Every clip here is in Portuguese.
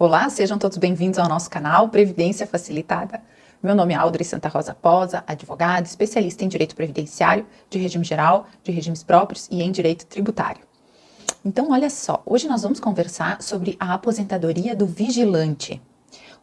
Olá, sejam todos bem-vindos ao nosso canal Previdência Facilitada. Meu nome é Aldri Santa Rosa Posa, advogada, especialista em direito previdenciário, de regime geral, de regimes próprios e em direito tributário. Então, olha só, hoje nós vamos conversar sobre a aposentadoria do vigilante.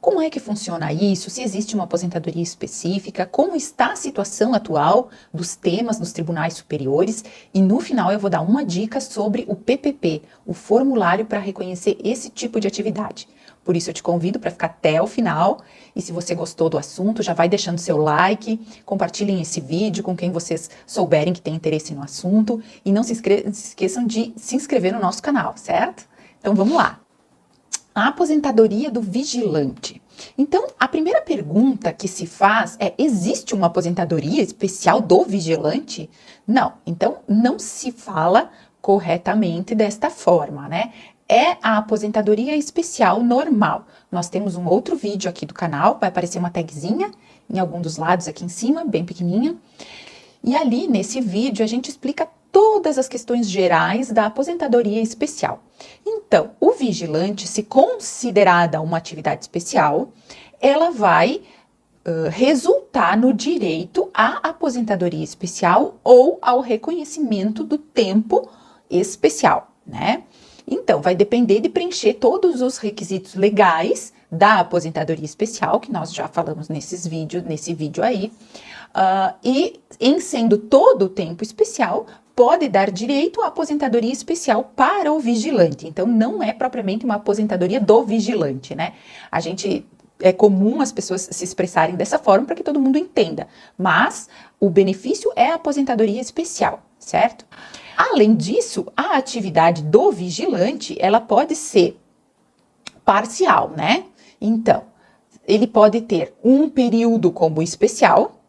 Como é que funciona isso? Se existe uma aposentadoria específica, como está a situação atual dos temas nos tribunais superiores e no final eu vou dar uma dica sobre o PPP, o formulário para reconhecer esse tipo de atividade. Por isso eu te convido para ficar até o final e se você gostou do assunto, já vai deixando seu like, compartilhem esse vídeo com quem vocês souberem que tem interesse no assunto e não se esqueçam de se inscrever no nosso canal, certo? Então vamos lá. A aposentadoria do vigilante. Então, a primeira pergunta que se faz é: existe uma aposentadoria especial do vigilante? Não. Então, não se fala corretamente desta forma, né? É a aposentadoria especial normal. Nós temos um outro vídeo aqui do canal, vai aparecer uma tagzinha em algum dos lados aqui em cima, bem pequenininha. E ali, nesse vídeo, a gente explica todas as questões gerais da aposentadoria especial. Então, o vigilante, se considerada uma atividade especial, ela vai resultar no direito à aposentadoria especial ou ao reconhecimento do tempo especial, né? Então, vai depender de preencher todos os requisitos legais da aposentadoria especial, que nós já falamos nesse vídeo aí, e em sendo todo o tempo especial, pode dar direito à aposentadoria especial para o vigilante. Então, não é propriamente uma aposentadoria do vigilante, né? É comum as pessoas se expressarem dessa forma para que todo mundo entenda, mas o benefício é a aposentadoria especial, certo? Além disso, a atividade do vigilante, ela pode ser parcial, né? Então, ele pode ter um período como especial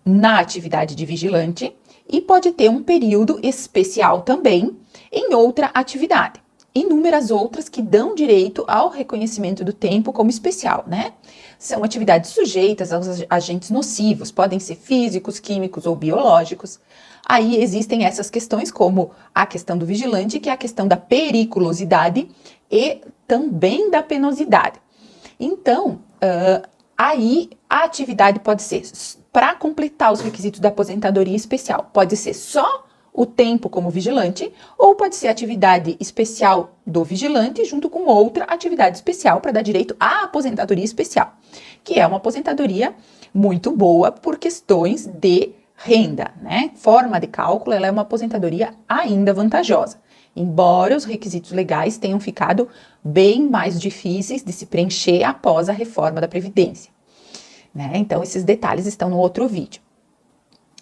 na atividade de vigilante e pode ter um período especial também em outra atividade. Inúmeras outras que dão direito ao reconhecimento do tempo como especial, né? São atividades sujeitas aos agentes nocivos, podem ser físicos, químicos ou biológicos. Aí existem essas questões como a questão do vigilante, que é a questão da periculosidade e também da penosidade. Então, aí a atividade pode ser, para completar os requisitos da aposentadoria especial, pode ser só o tempo como vigilante, ou pode ser atividade especial do vigilante junto com outra atividade especial para dar direito à aposentadoria especial, que é uma aposentadoria muito boa por questões de renda, né? Forma de cálculo, ela é uma aposentadoria ainda vantajosa, embora os requisitos legais tenham ficado bem mais difíceis de se preencher após a reforma da Previdência, né? Então, esses detalhes estão no outro vídeo.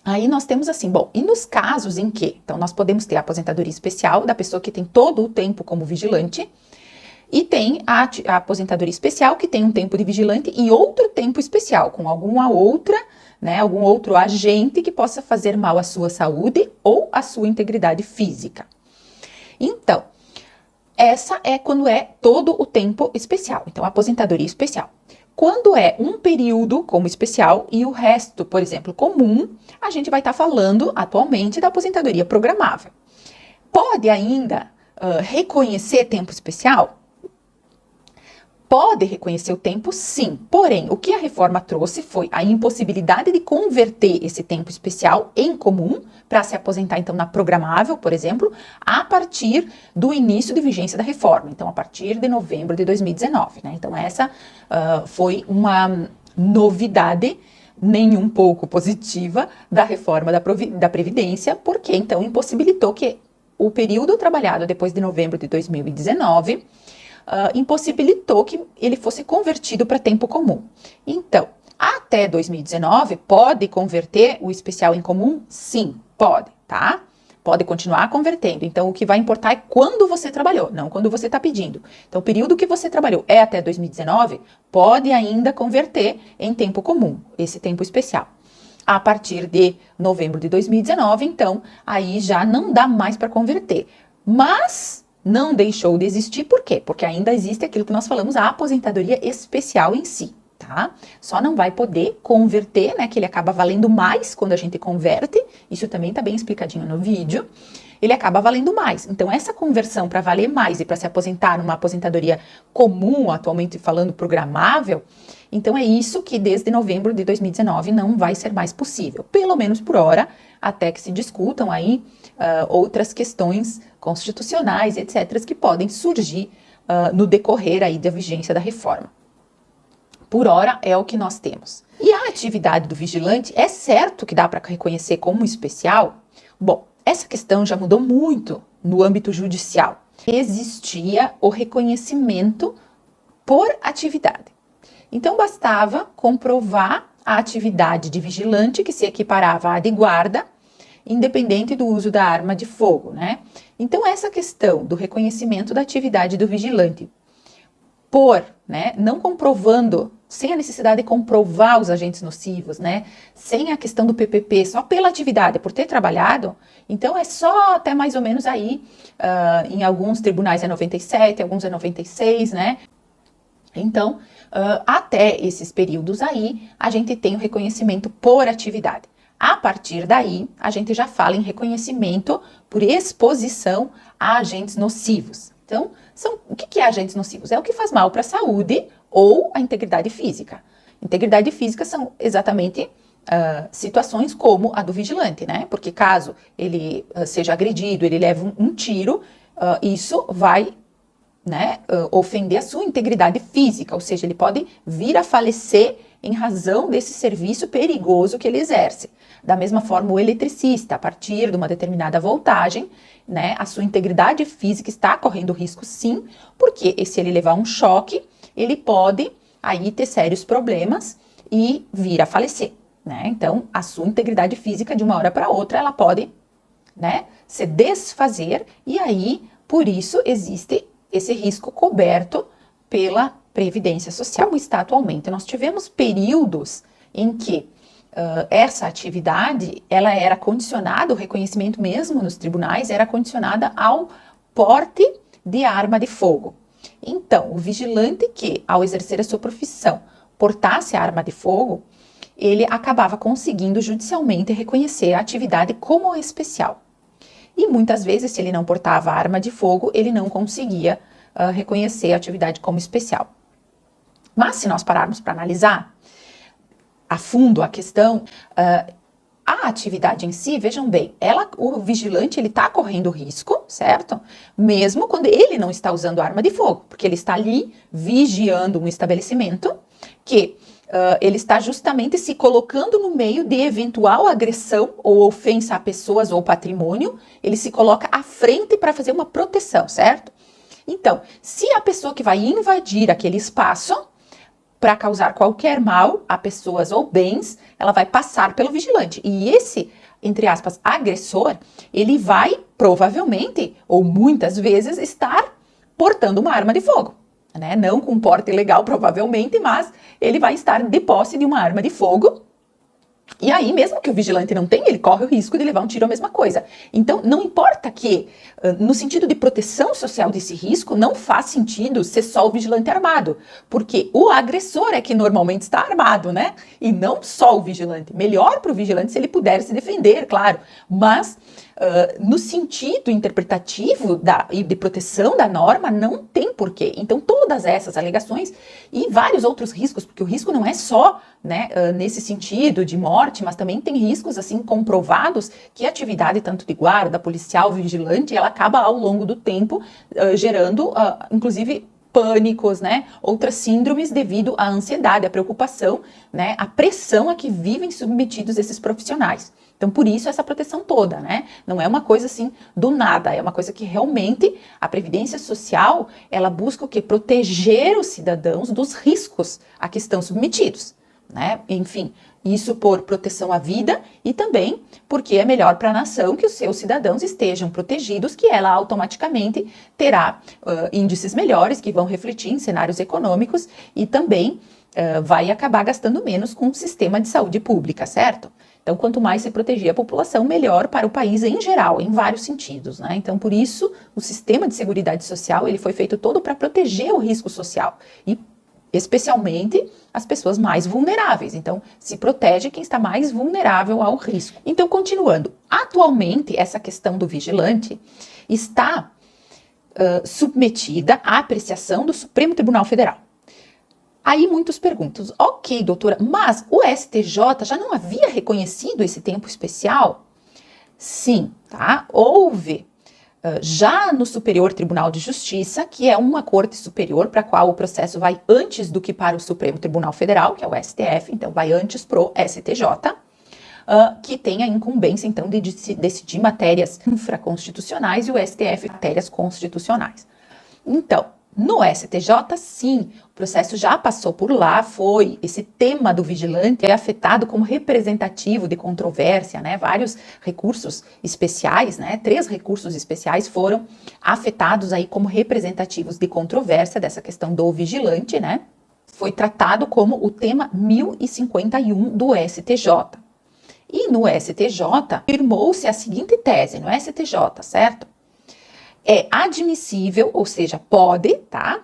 Aí nós temos assim, bom, e nos casos em que, então nós podemos ter a aposentadoria especial da pessoa que tem todo o tempo como vigilante e tem a aposentadoria especial que tem um tempo de vigilante e outro tempo especial com alguma outra, né, algum outro agente que possa fazer mal à sua saúde ou à sua integridade física. Então, essa é quando é todo o tempo especial, então aposentadoria especial. Quando é um período como especial e o resto, por exemplo, comum, a gente vai estar falando atualmente da aposentadoria programável. Pode ainda reconhecer tempo especial? Pode reconhecer o tempo, sim. Porém, o que a reforma trouxe foi a impossibilidade de converter esse tempo especial em comum para se aposentar, então, na programável, por exemplo, a partir do início de vigência da reforma. Então, a partir de novembro de 2019, né? Então, essa foi uma novidade nem um pouco positiva da reforma da Previdência, porque, então, impossibilitou que o período trabalhado depois de novembro de 2019 impossibilitou que ele fosse convertido para tempo comum. Então, até 2019, pode converter o especial em comum? Sim, pode, tá? Pode continuar convertendo. Então, o que vai importar é quando você trabalhou, não quando você está pedindo. Então, o período que você trabalhou é até 2019, pode ainda converter em tempo comum, esse tempo especial. A partir de novembro de 2019, então, aí já não dá mais para converter. Mas não deixou de existir, por quê? Porque ainda existe aquilo que nós falamos, a aposentadoria especial em si, tá? Só não vai poder converter, né, que ele acaba valendo mais quando a gente converte, isso também tá bem explicadinho no vídeo, ele acaba valendo mais. Então, essa conversão para valer mais e para se aposentar numa aposentadoria comum, atualmente falando programável, então é isso que desde novembro de 2019 não vai ser mais possível, pelo menos por hora, até que se discutam aí outras questões constitucionais, etc., que podem surgir no decorrer aí da vigência da reforma. Por hora é o que nós temos. E a atividade do vigilante, é certo que dá para reconhecer como especial? Bom, essa questão já mudou muito no âmbito judicial. Existia o reconhecimento por atividade. Então, bastava comprovar a atividade de vigilante, que se equiparava à de guarda, independente do uso da arma de fogo, né? Então, essa questão do reconhecimento da atividade do vigilante por, né, não comprovando, sem a necessidade de comprovar os agentes nocivos, né, sem a questão do PPP, só pela atividade, por ter trabalhado, então é só até mais ou menos aí, em alguns tribunais é 97, alguns é 96, né, então, até esses períodos aí, a gente tem o reconhecimento por atividade. A partir daí, a gente já fala em reconhecimento por exposição a agentes nocivos. Então, o que é agentes nocivos? É o que faz mal para a saúde ou a integridade física. Integridade física são exatamente situações como a do vigilante, né? Porque caso ele seja agredido, ele leve um tiro, isso vai, né, ofender a sua integridade física, ou seja, ele pode vir a falecer em razão desse serviço perigoso que ele exerce. Da mesma forma, o eletricista, a partir de uma determinada voltagem, né, a sua integridade física está correndo risco sim, porque se ele levar um choque, ele pode aí ter sérios problemas e vir a falecer, né? Então, a sua integridade física, de uma hora para outra, ela pode, né, se desfazer, e aí, por isso, existe esse risco coberto pela Previdência Social. Como está atualmente, nós tivemos períodos em que essa atividade, ela era condicionada, o reconhecimento mesmo nos tribunais, era condicionada ao porte de arma de fogo. Então, o vigilante que, ao exercer a sua profissão, portasse a arma de fogo, ele acabava conseguindo judicialmente reconhecer a atividade como especial. E muitas vezes, se ele não portava a arma de fogo, ele não conseguia reconhecer a atividade como especial. Mas se nós pararmos para analisar a fundo a questão, a atividade em si, vejam bem, o vigilante, ele está correndo risco, certo? Mesmo quando ele não está usando arma de fogo, porque ele está ali vigiando um estabelecimento que ele está justamente se colocando no meio de eventual agressão ou ofensa a pessoas ou patrimônio, ele se coloca à frente para fazer uma proteção, certo? Então, se a pessoa que vai invadir aquele espaço para causar qualquer mal a pessoas ou bens, ela vai passar pelo vigilante. E esse, entre aspas, agressor, ele vai provavelmente, ou muitas vezes, estar portando uma arma de fogo, né? Não com porte legal, provavelmente, mas ele vai estar de posse de uma arma de fogo. E aí, mesmo que o vigilante não tenha, ele corre o risco de levar um tiro, a mesma coisa. Então, não importa que, no sentido de proteção social desse risco, não faz sentido ser só o vigilante armado, porque o agressor é que normalmente está armado, né? E não só o vigilante. Melhor para o vigilante se ele puder se defender, claro, mas no sentido interpretativo e de proteção da norma, não tem porquê. Então, todas essas alegações e vários outros riscos, porque o risco não é só, né, nesse sentido de morte, mas também tem riscos assim comprovados que a atividade tanto de guarda, policial, vigilante, ela acaba ao longo do tempo gerando, inclusive, pânicos, né, outras síndromes devido à ansiedade, à preocupação, né, à pressão a que vivem submetidos esses profissionais. Então, por isso, essa proteção toda, né? Não é uma coisa assim do nada, é uma coisa que realmente a Previdência Social, ela busca o quê? Proteger os cidadãos dos riscos a que estão submetidos, né? Enfim, isso por proteção à vida e também porque é melhor para a nação que os seus cidadãos estejam protegidos, que ela automaticamente terá índices melhores que vão refletir em cenários econômicos e também vai acabar gastando menos com o sistema de saúde pública, certo? Então, quanto mais se proteger a população, melhor para o país em geral, em vários sentidos, né? Então, por isso, o sistema de seguridade social, ele foi feito todo para proteger o risco social e especialmente as pessoas mais vulneráveis. Então, se protege quem está mais vulnerável ao risco. Então, continuando, atualmente essa questão do vigilante está submetida à apreciação do Supremo Tribunal Federal. Aí muitos perguntam, ok, doutora, mas o STJ já não havia reconhecido esse tempo especial? Sim, tá? Houve já no Superior Tribunal de Justiça, que é uma corte superior para a qual o processo vai antes do que para o Supremo Tribunal Federal, que é o STF, então vai antes pro STJ, que tem a incumbência, então, de decidir matérias infraconstitucionais e o STF matérias constitucionais. Então, no STJ, sim, o processo já passou por lá, esse tema do vigilante é afetado como representativo de controvérsia, né? Vários recursos especiais, né? 3 recursos especiais foram afetados aí como representativos de controvérsia dessa questão do vigilante, né? Foi tratado como o tema 1051 do STJ. E no STJ, firmou-se a seguinte tese, no STJ, certo? É admissível, ou seja, pode, tá,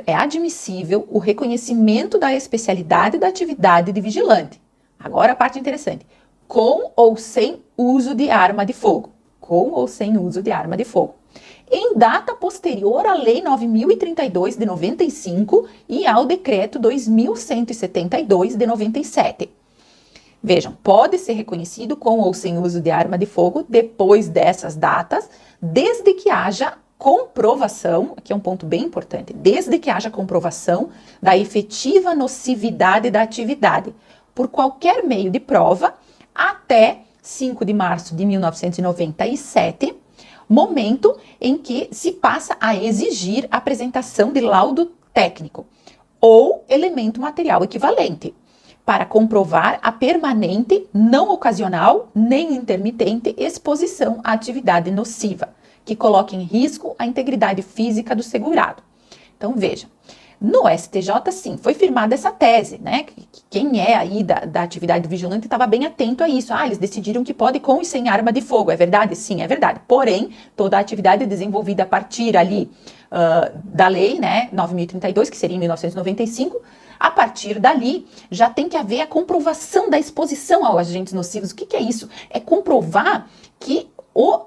é admissível o reconhecimento da especialidade da atividade de vigilante. Agora a parte interessante. Com ou sem uso de arma de fogo. Com ou sem uso de arma de fogo. Em data posterior à Lei 9.032 de 95 e ao Decreto 2.172 de 97. Vejam, pode ser reconhecido com ou sem uso de arma de fogo depois dessas datas, desde que haja comprovação, aqui é um ponto bem importante, desde que haja comprovação da efetiva nocividade da atividade, por qualquer meio de prova, até 5 de março de 1997, momento em que se passa a exigir a apresentação de laudo técnico ou elemento material equivalente, para comprovar a permanente, não ocasional, nem intermitente exposição à atividade nociva, que coloque em risco a integridade física do segurado. Então, veja, no STJ, sim, foi firmada essa tese, né? Quem é aí da atividade vigilante estava bem atento a isso. Eles decidiram que pode com e sem arma de fogo, é verdade? Sim, é verdade. Porém, toda a atividade desenvolvida a partir ali da lei, né, 9.032, que seria em 1995, a partir dali, já tem que haver a comprovação da exposição aos agentes nocivos. O que é isso? É comprovar que o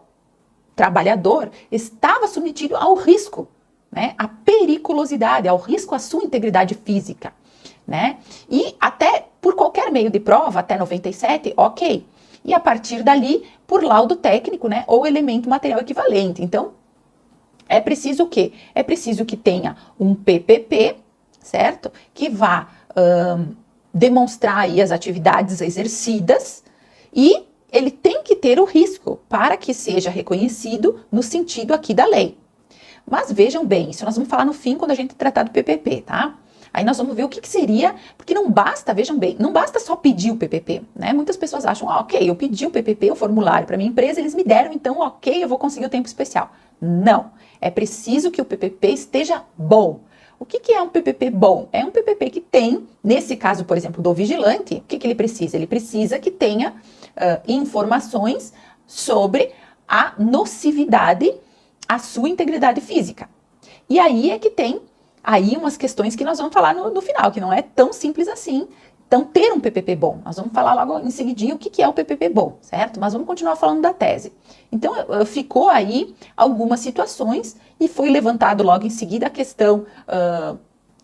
trabalhador estava submetido ao risco, né? À periculosidade, ao risco à sua integridade física, né? E até por qualquer meio de prova, até 97, ok. E a partir dali, por laudo técnico, né? Ou elemento material equivalente. Então, é preciso o quê? É preciso que tenha um PPP, certo? Que vá demonstrar aí as atividades exercidas e ele tem que ter o risco para que seja reconhecido no sentido aqui da lei. Mas vejam bem, isso nós vamos falar no fim quando a gente tratar do PPP, tá? Aí nós vamos ver o que seria, porque não basta, vejam bem, não basta só pedir o PPP, né? Muitas pessoas acham, ok, eu pedi o PPP, o formulário para minha empresa, eles me deram, então ok, eu vou conseguir o tempo especial. Não, é preciso que o PPP esteja bom. O que é um PPP bom? É um PPP que tem, nesse caso, por exemplo, do vigilante, o que ele precisa? Ele precisa que tenha informações sobre a nocividade à sua integridade física. E aí é que tem aí umas questões que nós vamos falar no final, que não é tão simples assim. Então, ter um PPP bom. Nós vamos falar logo em seguidinho o que é o PPP bom, certo? Mas vamos continuar falando da tese. Então, ficou aí algumas situações e foi levantado logo em seguida a questão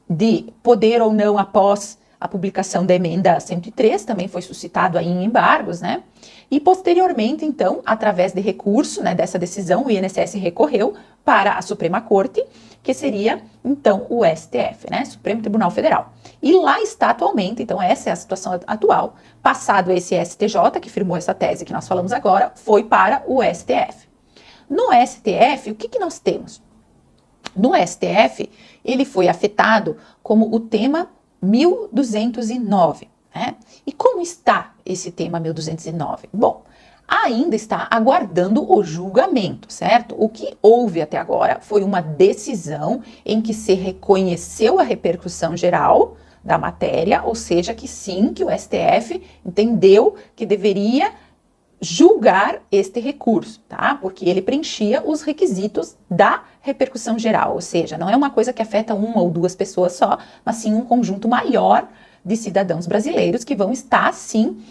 de poder ou não após a publicação da emenda 103, também foi suscitado aí em embargos, né? E posteriormente, então, através de recurso, né, dessa decisão, o INSS recorreu para a Suprema Corte, que seria, então, o STF, né, Supremo Tribunal Federal. E lá está atualmente, então essa é a situação atual, passado esse STJ, que firmou essa tese que nós falamos agora, foi para o STF. No STF, o que nós temos? No STF, ele foi afetado como o tema 1209, né? E como está esse tema 1209? Bom, ainda está aguardando o julgamento, certo? O que houve até agora foi uma decisão em que se reconheceu a repercussão geral da matéria, ou seja, que sim, que o STF entendeu que deveria julgar este recurso, tá? Porque ele preenchia os requisitos da repercussão geral, ou seja, não é uma coisa que afeta uma ou duas pessoas só, mas sim um conjunto maior de cidadãos brasileiros que vão estar, sim,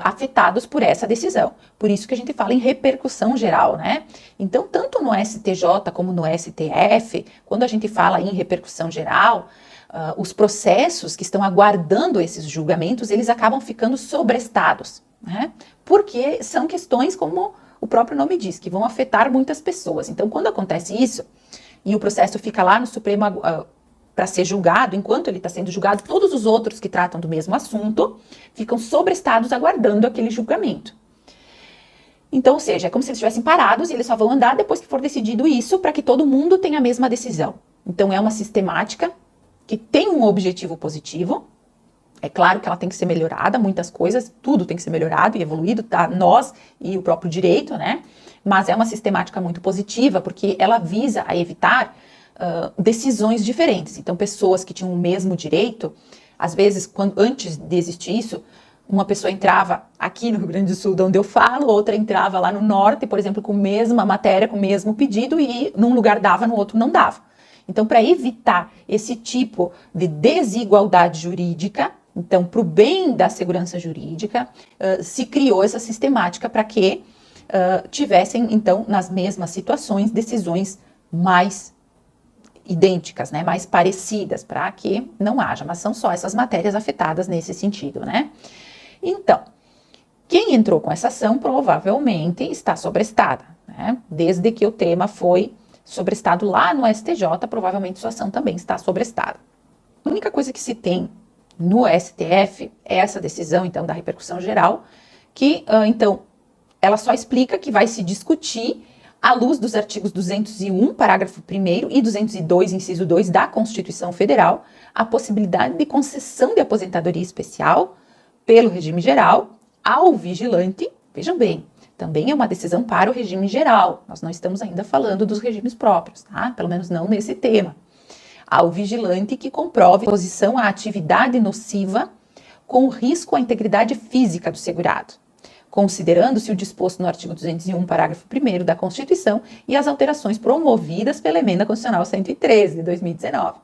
afetados por essa decisão. Por isso que a gente fala em repercussão geral, né? Então, tanto no STJ como no STF, quando a gente fala em repercussão geral, os processos que estão aguardando esses julgamentos, eles acabam ficando sobrestados, né? Porque são questões, como o próprio nome diz, que vão afetar muitas pessoas. Então, quando acontece isso, e o processo fica lá no Supremo para ser julgado, enquanto ele está sendo julgado, todos os outros que tratam do mesmo assunto ficam sobrestados aguardando aquele julgamento. Então, ou seja, é como se eles estivessem parados e eles só vão andar depois que for decidido isso, para que todo mundo tenha a mesma decisão. Então, é uma sistemática que tem um objetivo positivo. É claro que ela tem que ser melhorada, muitas coisas, tudo tem que ser melhorado e evoluído, tá? Nós e o próprio direito, né? Mas é uma sistemática muito positiva, porque ela visa a evitar decisões diferentes. Então, pessoas que tinham o mesmo direito, às vezes, antes de existir isso, uma pessoa entrava aqui no Rio Grande do Sul, de onde eu falo, outra entrava lá no norte, por exemplo, com a mesma matéria, com o mesmo pedido, e num lugar dava, no outro não dava. Então, para evitar esse tipo de desigualdade jurídica, então, para o bem da segurança jurídica, se criou essa sistemática para que tivessem, então, nas mesmas situações, decisões mais idênticas, né, mais parecidas, para que não haja, mas são só essas matérias afetadas nesse sentido, né? Então, quem entrou com essa ação provavelmente está sobrestada, né? Desde que o tema foi sobrestado lá no STJ, provavelmente sua ação também está sobrestada. A única coisa que se tem no STF é essa decisão, então, da repercussão geral, que, então, ela só explica que vai se discutir à luz dos artigos 201, parágrafo 1º, e 202, inciso 2 da Constituição Federal, a possibilidade de concessão de aposentadoria especial pelo regime geral ao vigilante. Vejam bem, também é uma decisão para o regime geral. Nós não estamos ainda falando dos regimes próprios, tá? Pelo menos não nesse tema. Ao vigilante que comprove exposição à atividade nociva com risco à integridade física do segurado, considerando-se o disposto no artigo 201, parágrafo 1º da Constituição e as alterações promovidas pela Emenda Constitucional 113 de 2019.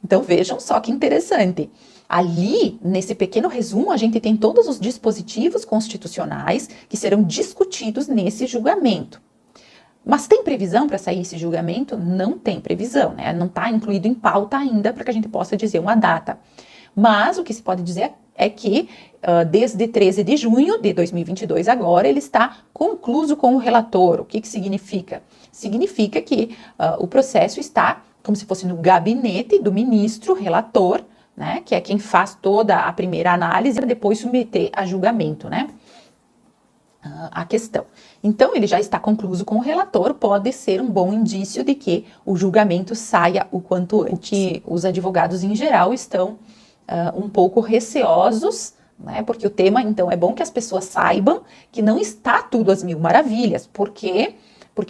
Então vejam só que interessante. Ali, nesse pequeno resumo, a gente tem todos os dispositivos constitucionais que serão discutidos nesse julgamento. Mas tem previsão para sair esse julgamento? Não tem previsão, né? Não está incluído em pauta ainda para que a gente possa dizer uma data. Mas o que se pode dizer é que desde 13 de junho de 2022 agora ele está concluso com o relator. O que significa? Significa que o processo está como se fosse no gabinete do ministro relator, né? Que é quem faz toda a primeira análise para depois submeter a julgamento, né? A questão. Então, ele já está concluso com o relator, pode ser um bom indício de que o julgamento saia o quanto antes. O que os advogados em geral estão um pouco receosos, né? Porque o tema, então, é bom que as pessoas saibam que não está tudo às mil maravilhas, porque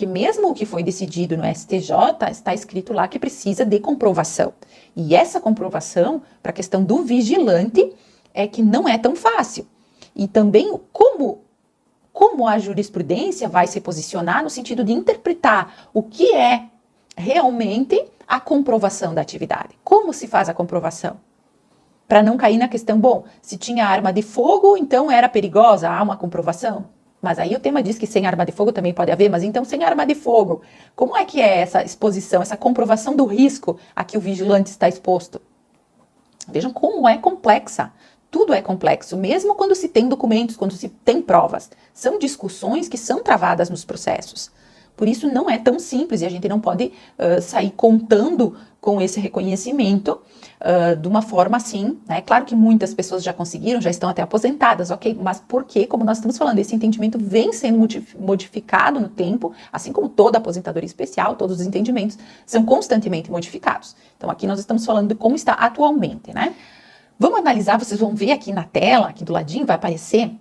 mesmo o que foi decidido no STJ, está escrito lá que precisa de comprovação. E essa comprovação, para a questão do vigilante, é que não é tão fácil. E também como a jurisprudência vai se posicionar no sentido de interpretar o que é realmente a comprovação da atividade. Como se faz a comprovação? Para não cair na questão, bom, se tinha arma de fogo, então era perigosa, há uma comprovação. Mas aí o tema diz que sem arma de fogo também pode haver, mas então sem arma de fogo, como é que é essa exposição, essa comprovação do risco a que o vigilante está exposto? Vejam como é complexa. Tudo é complexo, mesmo quando se tem documentos, quando se tem provas. São discussões que são travadas nos processos. Por isso não é tão simples e a gente não pode sair contando com esse reconhecimento de uma forma assim, né? Claro que muitas pessoas já conseguiram, já estão até aposentadas, ok? Mas por quê? Como nós estamos falando, esse entendimento vem sendo modificado no tempo, assim como toda aposentadoria especial, todos os entendimentos são constantemente modificados. Então aqui nós estamos falando de como está atualmente, né? Vamos analisar, vocês vão ver aqui na tela, aqui do ladinho vai aparecer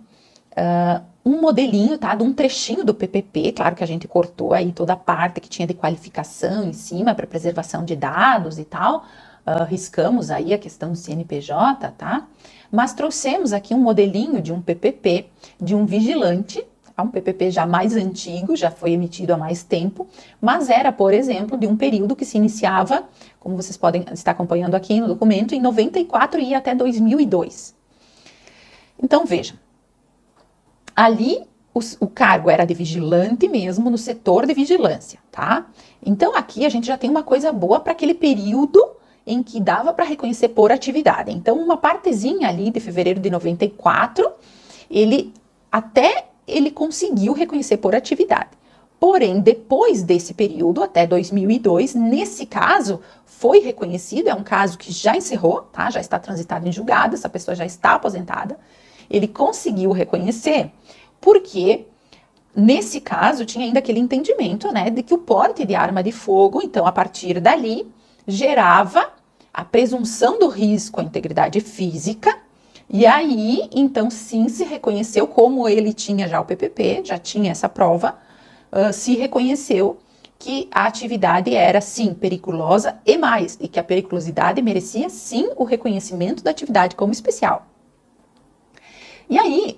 um modelinho, tá? De um trechinho do PPP, claro que a gente cortou aí toda a parte que tinha de qualificação em cima para preservação de dados e tal, riscamos aí a questão do CNPJ, tá? Mas trouxemos aqui um modelinho de um PPP, de um vigilante, um PPP já mais antigo, já foi emitido há mais tempo, mas era, por exemplo, de um período que se iniciava, como vocês podem estar acompanhando aqui no documento, em 94 e ia até 2002. Então, vejam, ali o cargo era de vigilante mesmo, no setor de vigilância, tá? Então, aqui a gente já tem uma coisa boa para aquele período em que dava para reconhecer por atividade. Então, uma partezinha ali de fevereiro de 94, ele conseguiu reconhecer por atividade. Porém, depois desse período, até 2002, nesse caso, foi reconhecido, é um caso que já encerrou, tá? Já está transitado em julgado, essa pessoa já está aposentada. Ele conseguiu reconhecer porque, nesse caso, tinha ainda aquele entendimento, né, de que o porte de arma de fogo, então, a partir dali, gerava a presunção do risco à integridade física. E aí, então, sim, se reconheceu, como ele tinha já o PPP, já tinha essa prova, se reconheceu que a atividade era, sim, periculosa e mais, e que a periculosidade merecia, sim, o reconhecimento da atividade como especial. E aí,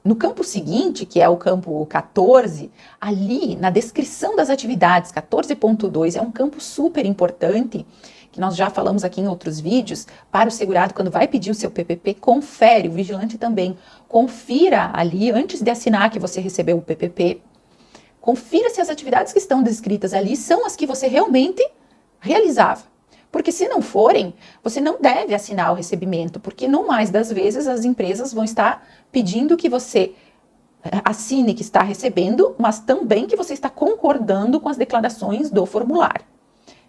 no campo seguinte, que é o campo 14, ali, na descrição das atividades, 14.2, é um campo super importante, que nós já falamos aqui em outros vídeos, para o segurado, quando vai pedir o seu PPP, confere, o vigilante também, confira ali, antes de assinar que você recebeu o PPP, confira se as atividades que estão descritas ali são as que você realmente realizava. Porque se não forem, você não deve assinar o recebimento, porque no mais das vezes as empresas vão estar pedindo que você assine que está recebendo, mas também que você está concordando com as declarações do formulário.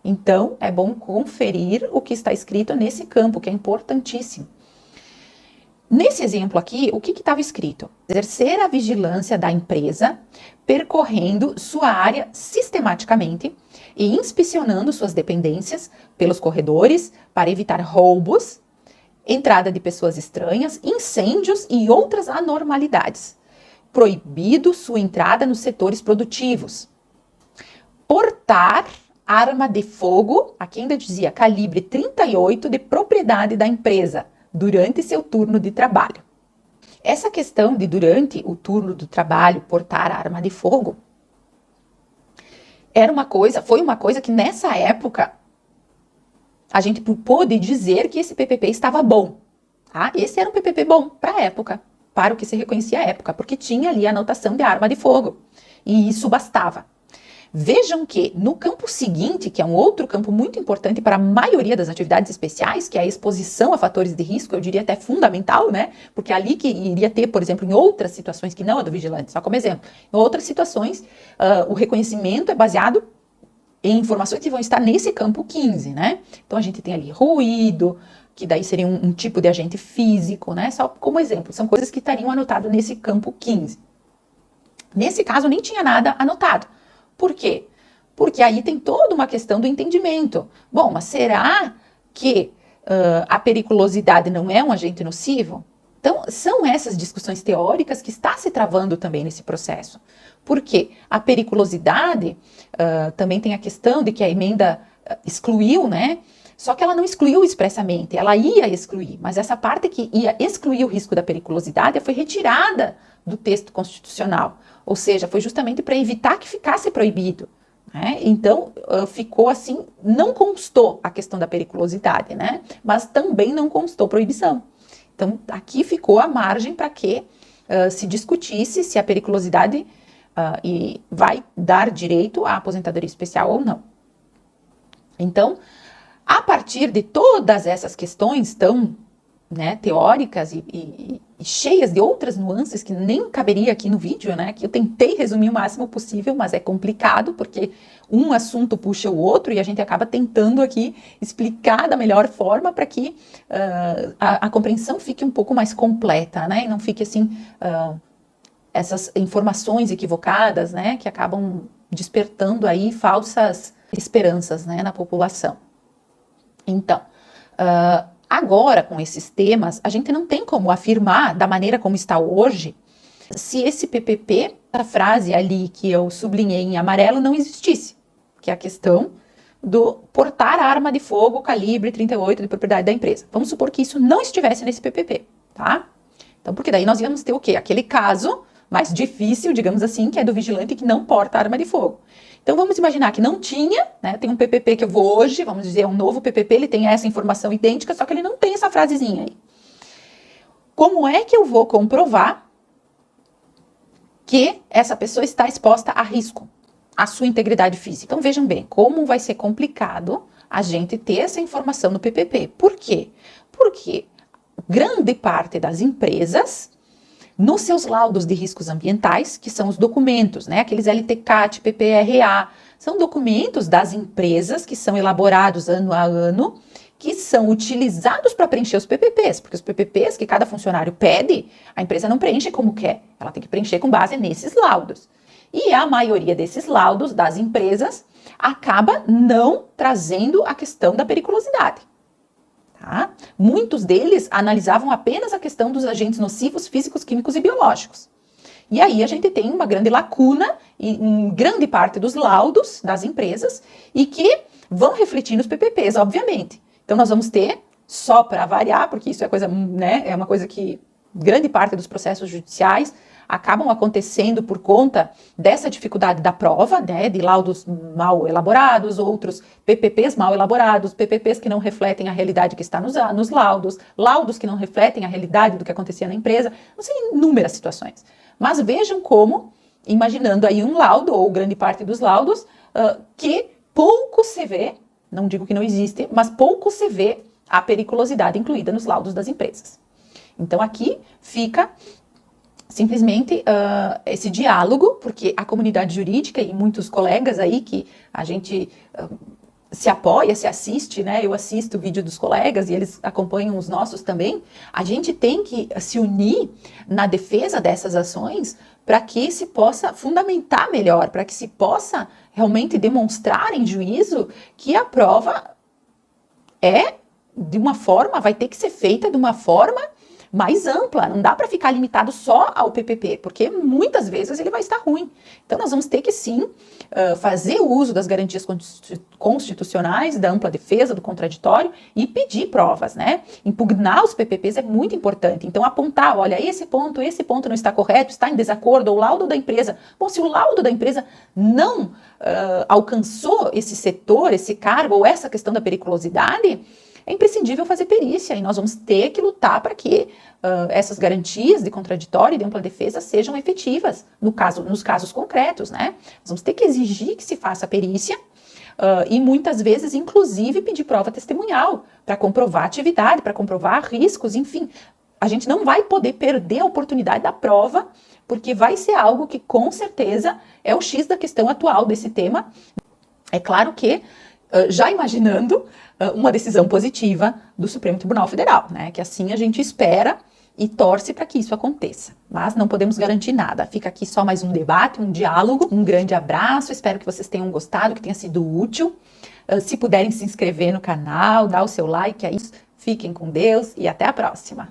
Então, é bom conferir o que está escrito nesse campo, que é importantíssimo. Nesse exemplo aqui, o que estava escrito? Exercer a vigilância da empresa, percorrendo sua área sistematicamente e inspecionando suas dependências pelos corredores para evitar roubos, entrada de pessoas estranhas, incêndios e outras anormalidades. Proibido sua entrada nos setores produtivos. Portar arma de fogo, aqui ainda dizia calibre 38, de propriedade da empresa, durante seu turno de trabalho. Essa questão de durante o turno do trabalho portar arma de fogo foi uma coisa que nessa época a gente pôde dizer que esse PPP estava bom, tá? Esse era um PPP bom para a época, para o que se reconhecia à época, porque tinha ali a anotação de arma de fogo e isso bastava. Vejam que no campo seguinte, que é um outro campo muito importante para a maioria das atividades especiais, que é a exposição a fatores de risco, eu diria até fundamental, né? Porque é ali que iria ter, por exemplo, em outras situações que não é do vigilante, só como exemplo, em outras situações, o reconhecimento é baseado em informações que vão estar nesse campo 15, né? Então a gente tem ali ruído, que daí seria um tipo de agente físico, né? Só como exemplo, são coisas que estariam anotadas nesse campo 15. Nesse caso, nem tinha nada anotado. Por quê? Porque aí tem toda uma questão do entendimento. Bom, mas será que a periculosidade não é um agente nocivo? Então, são essas discussões teóricas que está se travando também nesse processo. Porque a periculosidade também tem a questão de que a emenda excluiu, né? Só que ela não excluiu expressamente, ela ia excluir, mas essa parte que ia excluir o risco da periculosidade foi retirada do texto constitucional, ou seja, foi justamente para evitar que ficasse proibido, né? Então, ficou assim, não constou a questão da periculosidade, né? Mas também não constou proibição. Então, aqui ficou a margem para que se discutisse se a periculosidade vai dar direito à aposentadoria especial ou não. Então, a partir de todas essas questões tão, né, teóricas e cheias de outras nuances que nem caberia aqui no vídeo, né, que eu tentei resumir o máximo possível, mas é complicado porque um assunto puxa o outro e a gente acaba tentando aqui explicar da melhor forma para que a compreensão fique um pouco mais completa, né, e não fique assim, essas informações equivocadas, né, que acabam despertando aí falsas esperanças, né, na população. Então, agora com esses temas, a gente não tem como afirmar da maneira como está hoje, se esse PPP, a frase ali que eu sublinhei em amarelo, não existisse, que é a questão do portar arma de fogo calibre 38 de propriedade da empresa. Vamos supor que isso não estivesse nesse PPP, tá? Então, porque daí nós íamos ter o quê? Aquele caso mais difícil, digamos assim, que é do vigilante que não porta arma de fogo. Então vamos imaginar que não tinha, né? Tem um PPP que eu vou hoje, vamos dizer, um novo PPP, ele tem essa informação idêntica, só que ele não tem essa frasezinha aí. Como é que eu vou comprovar que essa pessoa está exposta a risco, à sua integridade física? Então vejam bem, como vai ser complicado a gente ter essa informação no PPP. Por quê? Porque grande parte das empresas, nos seus laudos de riscos ambientais, que são os documentos, né, aqueles LTCAT, PPRA, são documentos das empresas que são elaborados ano a ano, que são utilizados para preencher os PPPs, porque os PPPs que cada funcionário pede, a empresa não preenche como quer, ela tem que preencher com base nesses laudos. E a maioria desses laudos das empresas acaba não trazendo a questão da periculosidade. Tá? Muitos deles analisavam apenas a questão dos agentes nocivos físicos, químicos e biológicos. E aí a gente tem uma grande lacuna em grande parte dos laudos das empresas e que vão refletir nos PPPs, obviamente. Então nós vamos ter, só para variar, porque isso é coisa, né, é uma coisa que grande parte dos processos judiciais acabam acontecendo por conta dessa dificuldade da prova, né, de laudos mal elaborados, outros PPPs mal elaborados, PPPs que não refletem a realidade que está nos laudos, laudos que não refletem a realidade do que acontecia na empresa, não sei, inúmeras situações. Mas vejam como, imaginando aí um laudo, ou grande parte dos laudos, que pouco se vê, não digo que não existe, mas pouco se vê a periculosidade incluída nos laudos das empresas. Então aqui fica simplesmente esse diálogo, porque a comunidade jurídica e muitos colegas aí que a gente se apoia, se assiste, né? Eu assisto o vídeo dos colegas e eles acompanham os nossos também. A gente tem que se unir na defesa dessas ações para que se possa fundamentar melhor, para que se possa realmente demonstrar em juízo que a prova vai ter que ser feita de uma forma mais ampla, não dá para ficar limitado só ao PPP, porque muitas vezes ele vai estar ruim. Então nós vamos ter que sim fazer o uso das garantias constitucionais, da ampla defesa, do contraditório e pedir provas, né? Impugnar os PPPs é muito importante. Então apontar, olha, esse ponto não está correto, está em desacordo, ou o laudo da empresa. Bom, se o laudo da empresa não alcançou esse setor, esse cargo, ou essa questão da periculosidade, é imprescindível fazer perícia e nós vamos ter que lutar para que essas garantias de contraditório e de ampla defesa sejam efetivas nos casos concretos, né? Nós vamos ter que exigir que se faça perícia e muitas vezes, inclusive, pedir prova testemunhal para comprovar atividade, para comprovar riscos, enfim. A gente não vai poder perder a oportunidade da prova, porque vai ser algo que, com certeza, é o X da questão atual desse tema. É claro que já imaginando uma decisão positiva do Supremo Tribunal Federal, né? Que assim a gente espera e torce para que isso aconteça. Mas não podemos garantir nada. Fica aqui só mais um debate, um diálogo. Um grande abraço, espero que vocês tenham gostado, que tenha sido útil. Se puderem se inscrever no canal, dar o seu like, é isso. Fiquem com Deus e até a próxima.